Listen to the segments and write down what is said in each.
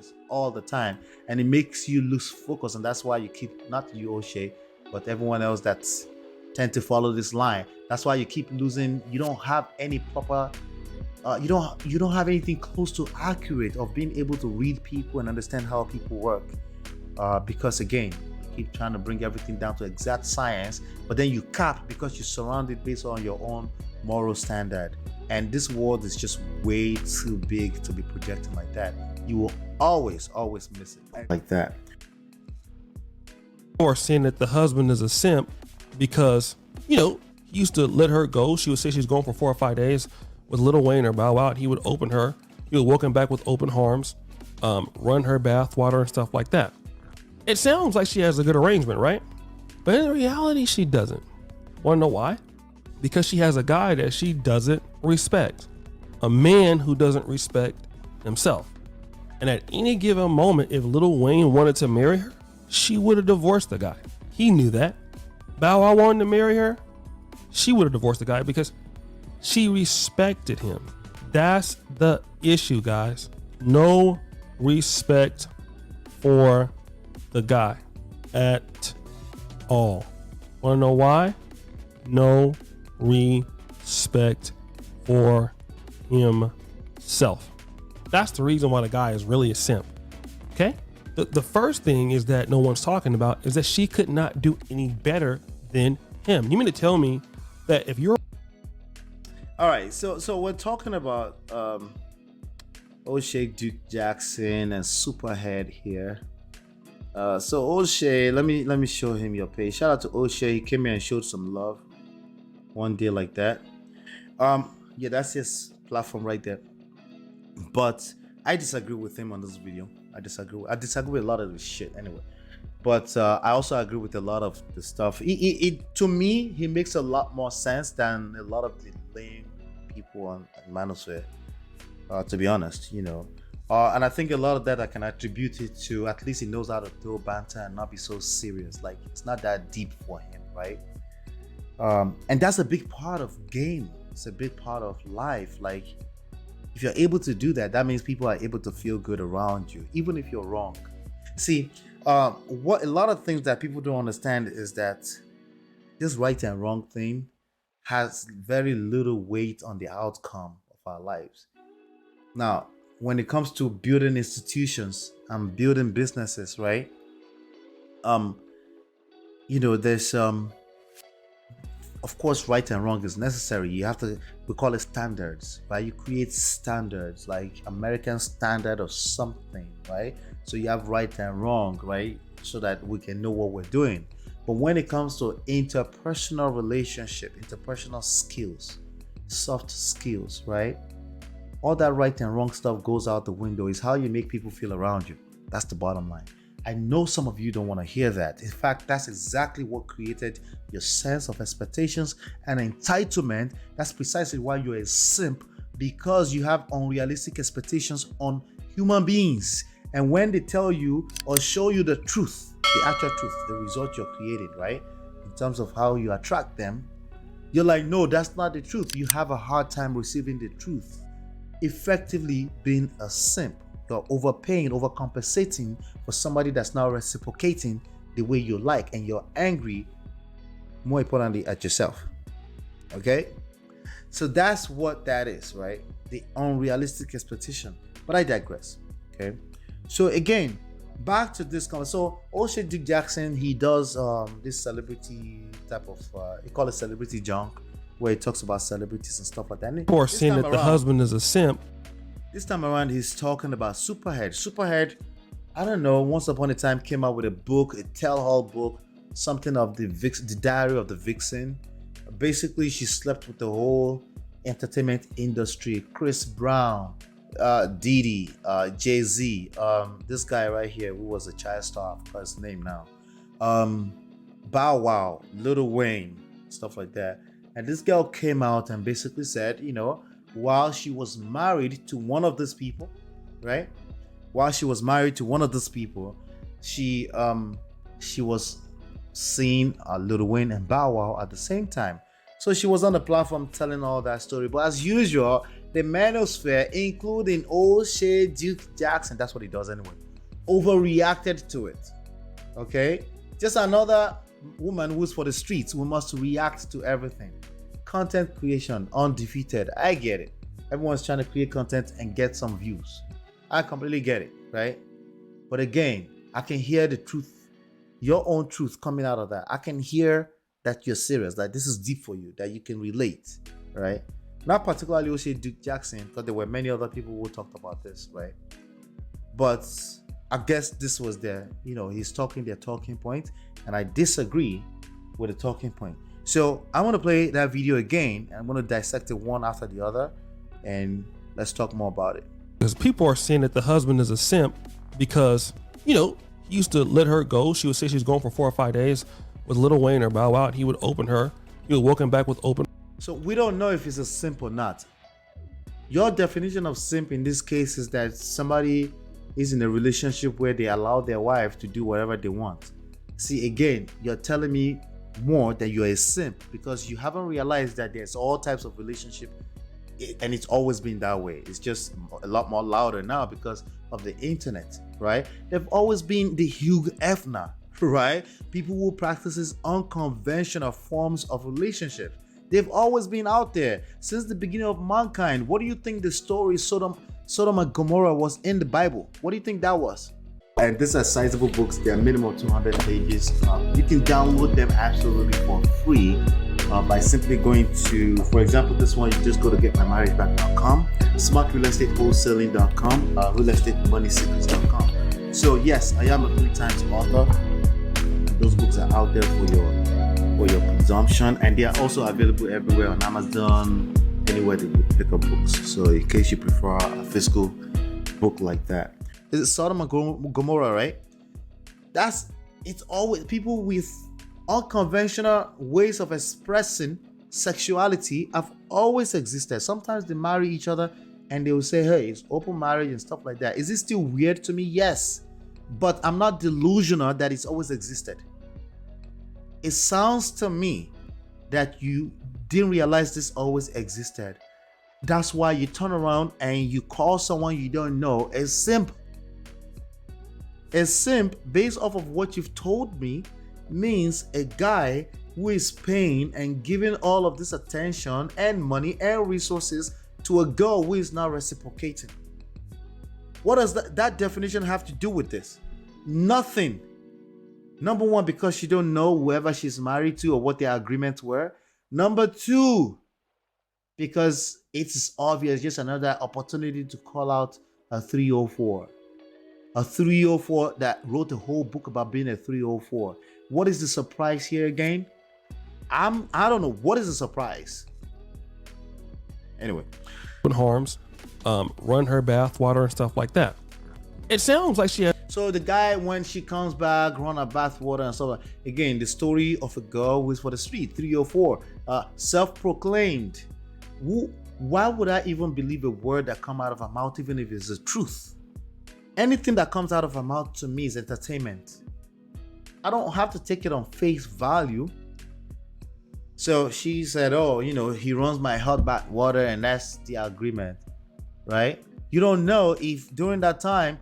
noise all the time, and it makes you lose focus, and that's why you keep, not you O'Shea, but everyone else that's tend to follow this line. That's why you keep losing. You don't have any proper you don't have anything close to accurate of being able to read people and understand how people work, because again, you keep trying to bring everything down to exact science, but then you cap because you're surrounded based on your own moral standard, and this world is just way too big to be projecting like that. You will always miss it like that. Or saying that the husband is a simp because, he used to let her go. She would say she's going for 4 or 5 days with Lil Wayne or Bow Wow. He would open her. He would welcome back with open arms, run her bath water and stuff like that. It sounds like she has a good arrangement, right? But in reality, she doesn't. Want to know why? Because she has a guy that she doesn't respect. A man who doesn't respect himself. And at any given moment, if Lil Wayne wanted to marry her, she would have divorced the guy. He knew that. Bow Wow wanted to marry her, she would have divorced the guy because she respected him. That's the issue, guys. No respect for the guy at all. Want to know why? No respect for himself. That's the reason why the guy is really a simp. Okay? The first thing is that no one's talking about is that she could not do any better than him. You mean to tell me that if you're... All right, so we're talking about O'Shea, Duke Jackson, and Superhead here. So O'Shea, let me show him your page. Shout out to O'Shea. He came here and showed some love one day like that. Yeah, that's his platform right there. But I disagree with him on this video. I disagree with a lot of this shit anyway. But I also agree with a lot of the stuff. To me, he makes a lot more sense than a lot of the lame people on Manosphere, to be honest, and I think a lot of that I can attribute it to, at least he knows how to throw banter and not be so serious. Like, it's not that deep for him, right? And that's a big part of game. It's a big part of life. Like, if you're able to do that, that means people are able to feel good around you, even if you're wrong. See, what a lot of things that people don't understand is that this right and wrong thing has very little weight on the outcome of our lives. Now, when it comes to building institutions and building businesses, right? There's of course, right and wrong is necessary. You have to, we call it standards, right? You create standards, like American standard or something, right? So you have right and wrong, right? So that we can know what we're doing. But when it comes to interpersonal relationship, interpersonal skills, soft skills, right? All that right and wrong stuff goes out the window. Is how you make people feel around you. That's the bottom line. I know some of you don't want to hear that. In fact, that's exactly what created your sense of expectations and entitlement. That's precisely why you're a simp, because you have unrealistic expectations on human beings. And when they tell you or show you the truth, the actual truth, the result you're creating, right? In terms of how you attract them, you're like, no, that's not the truth. You have a hard time receiving the truth. Effectively being a simp. You're overpaying, overcompensating for somebody that's not reciprocating the way you like, and you're angry, more importantly, at yourself. Okay? So that's what that is, right? The unrealistic expectation. But I digress. Okay? So again, back to this conversation. So O'Shea Duke Jackson, he does this celebrity type of, he call it celebrity junk, where he talks about celebrities and stuff like that. Of course, seeing that the husband is a simp. This time around, he's talking about Superhead. Superhead, I don't know, once upon a time came out with a book, a tell-all book, something of the diary of the vixen. Basically, she slept with the whole entertainment industry. Chris Brown, Diddy, Jay-Z, this guy right here who was a child star, I forgot his name now. Bow Wow, Lil Wayne, stuff like that. And this girl came out and basically said, while she was married to one of these people, right? While she was married to one of these people, she was seeing Lil Wayne and Bow Wow at the same time. So she was on the platform telling all that story. But as usual, the manosphere, including OSHAY, Duke Jackson, that's what he does anyway, overreacted to it. Okay? Just another woman who's for the streets who must react to everything. Content creation, undefeated. I get it. Everyone's trying to create content and get some views. I completely get it, right? But again, I can hear the truth, your own truth coming out of that. I can hear that you're serious, that this is deep for you, that you can relate, right? Not particularly O'Shea Duke Jackson, because there were many other people who talked about this, right? But I guess this was their talking point, and I disagree with the talking point. So I want to play that video again, and I'm going to dissect it one after the other, and let's talk more about it. Because people are saying that the husband is a simp because, he used to let her go. She would say she was going for 4 or 5 days with Lil Wayne or Bow Wow. He would open her. He would welcome back with open. So we don't know if it's a simp or not. Your definition of simp in this case is that somebody is in a relationship where they allow their wife to do whatever they want. See, again, you're telling me more that you're a simp because you haven't realized that there's all types of relationship, and it's always been that way. It's just a lot more louder now because of the internet, right? They've always been the Hugh Hefner, right? People who practices unconventional forms of relationships. They've always been out there since the beginning of mankind. What do you think the story Sodom and Gomorrah was in the Bible? What do you think that was? And these are sizable books. They're minimum 200 pages. You can download them absolutely for free by simply going to, for example, this one, you just go to getmymarriageback.com, smartrealestatewholesaling.com, realestatemoneysecrets.com. So yes, I am a 3 times author. Those books are out there for your consumption, and they are also available everywhere on Amazon, anywhere that you pick up books. So in case you prefer a physical book like that. Is it Sodom and Gomorrah, right? It's always people with unconventional ways of expressing sexuality have always existed. Sometimes they marry each other and they will say, hey, it's open marriage and stuff like that. Is it still weird to me? Yes. But I'm not delusional that it's always existed. It sounds to me that you didn't realize this always existed. That's why you turn around and you call someone you don't know a simp. A simp, based off of what you've told me, means a guy who is paying and giving all of this attention and money and resources to a girl who is not reciprocating. What does that definition have to do with this? Nothing. Number one, because she don't know whoever she's married to or what their agreements were. Number two, because it's obvious, just another opportunity to call out a 304. A 304 that wrote a whole book about being a 304. What is the surprise here again? I don't know. What is the surprise? Anyway. Open harms, run her bath water and stuff like that. It sounds like she had. So the guy, when she comes back, run her bath water and stuff. Again, the story of a girl who is for the street, 304, self-proclaimed. Why would I even believe a word that come out of her mouth, even if it's the truth? Anything that comes out of her mouth to me is entertainment. I don't have to take it on face value. So she said, oh, he runs my hot bath water and that's the agreement, right? You don't know if during that time,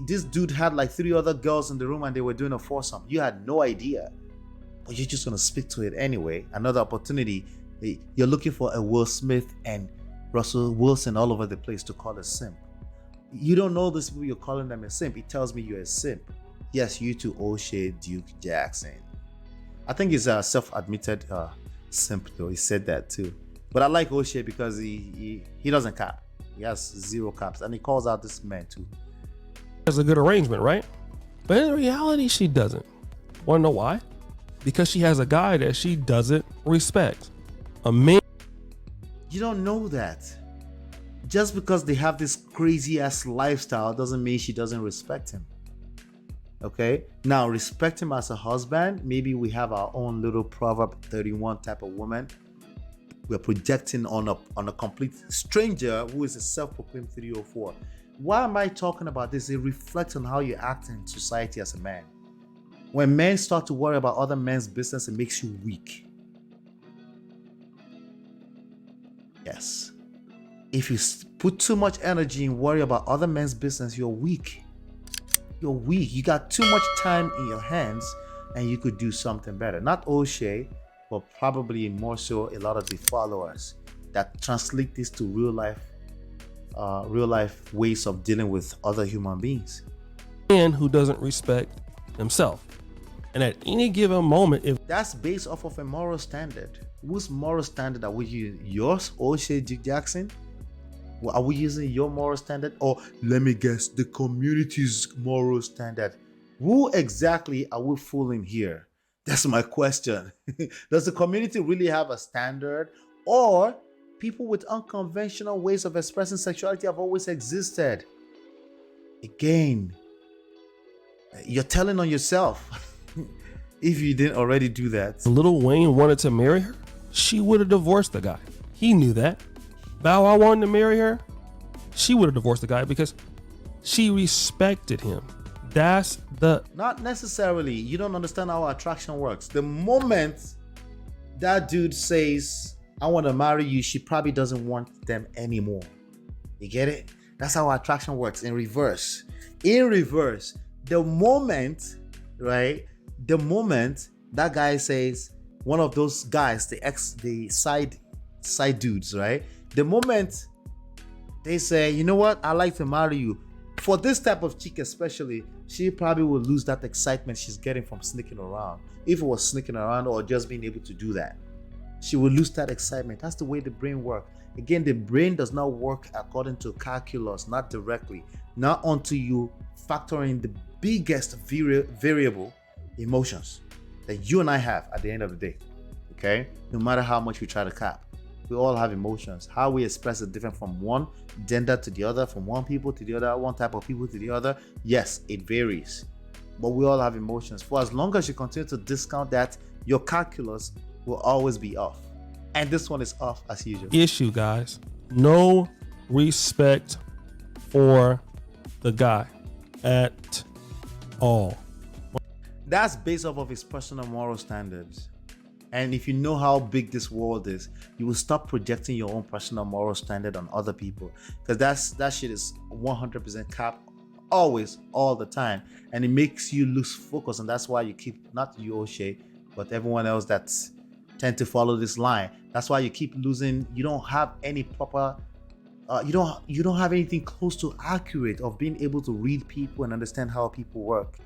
this dude had like 3 other girls in the room and they were doing a foursome. You had no idea, but you're just going to speak to it anyway. Another opportunity. You're looking for a Will Smith and Russell Wilson all over the place to call a simp. You don't know these people, you're calling them a simp. It tells me you're a simp. Yes, you too, O'Shea Duke Jackson. I think he's a self-admitted simp though. He said that too. But I like O'Shea because he doesn't cap. He has 0 caps and he calls out this man too. Has a good arrangement, right? But in reality, she doesn't. Want to know why? Because she has a guy that she doesn't respect. A man. You don't know that. Just because they have this crazy ass lifestyle doesn't mean she doesn't respect him. Okay? Now, respect him as a husband. Maybe we have our own little Proverb 31 type of woman. We're projecting on a complete stranger who is a self-proclaimed 304. Why am I talking about this? It reflects on how you act in society as a man. When men start to worry about other men's business, it makes you weak. Yes. If you put too much energy and worry about other men's business, you're weak. You're weak. You got too much time in your hands and you could do something better. Not OSHAY, but probably more so a lot of the followers that translate this to real life ways of dealing with other human beings. Man who doesn't respect himself. And at any given moment, if That's based off of a moral standard. Whose moral standard are we using? Yours, O'Shea Jackson? Are we using your moral standard? Or let me guess, the community's moral standard? Who exactly are we fooling here? That's my question. Does the community really have a standard? Or people with unconventional ways of expressing sexuality have always existed? Again, you're telling on yourself. If you didn't already do that. Lil Wayne wanted to marry her, she would have divorced the guy. He knew that. Bow Wow wanted to marry her, she would have divorced the guy because she respected him. That's the... Not necessarily. You don't understand how attraction works. The moment that dude says, I want to marry you, she probably doesn't want them anymore. You get it? That's how attraction works in reverse. In reverse, the moment, right? The moment that guy says, one of those guys, the side dudes, right? The moment they say, you know what, I'd like to marry you. For this type of chick especially, she probably will lose that excitement she's getting from sneaking around. If it was sneaking around or just being able to do that, she will lose that excitement. That's the way the brain works. Again, the brain does not work according to calculus, not directly. Not until you factor in the biggest variable, emotions, that you and I have at the end of the day. Okay? No matter how much we try to cap, we all have emotions. How we express it different from one gender to the other, from one people to the other, one type of people to the other. Yes, it varies. But we all have emotions. For as long as you continue to discount that, your calculus will always be off. And this one is off as usual. Issue, guys. No respect for the guy at all. That's based off of his personal moral standards. And if you know how big this world is, you will stop projecting your own personal moral standard on other people. Because that shit is 100% cap, always, all the time. And it makes you lose focus. And that's why you keep, not you, O'Shea, but everyone else that's tend to follow this line. That's why you keep losing. You don't have any proper, you don't have anything close to accurate of being able to read people and understand how people work.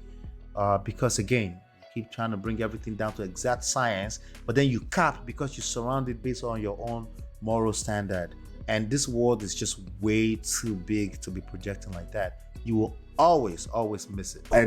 Because again, you keep trying to bring everything down to exact science, but then you cap because you're surrounded based on your own moral standard. And this world is just way too big to be projecting like that. You will always miss it. And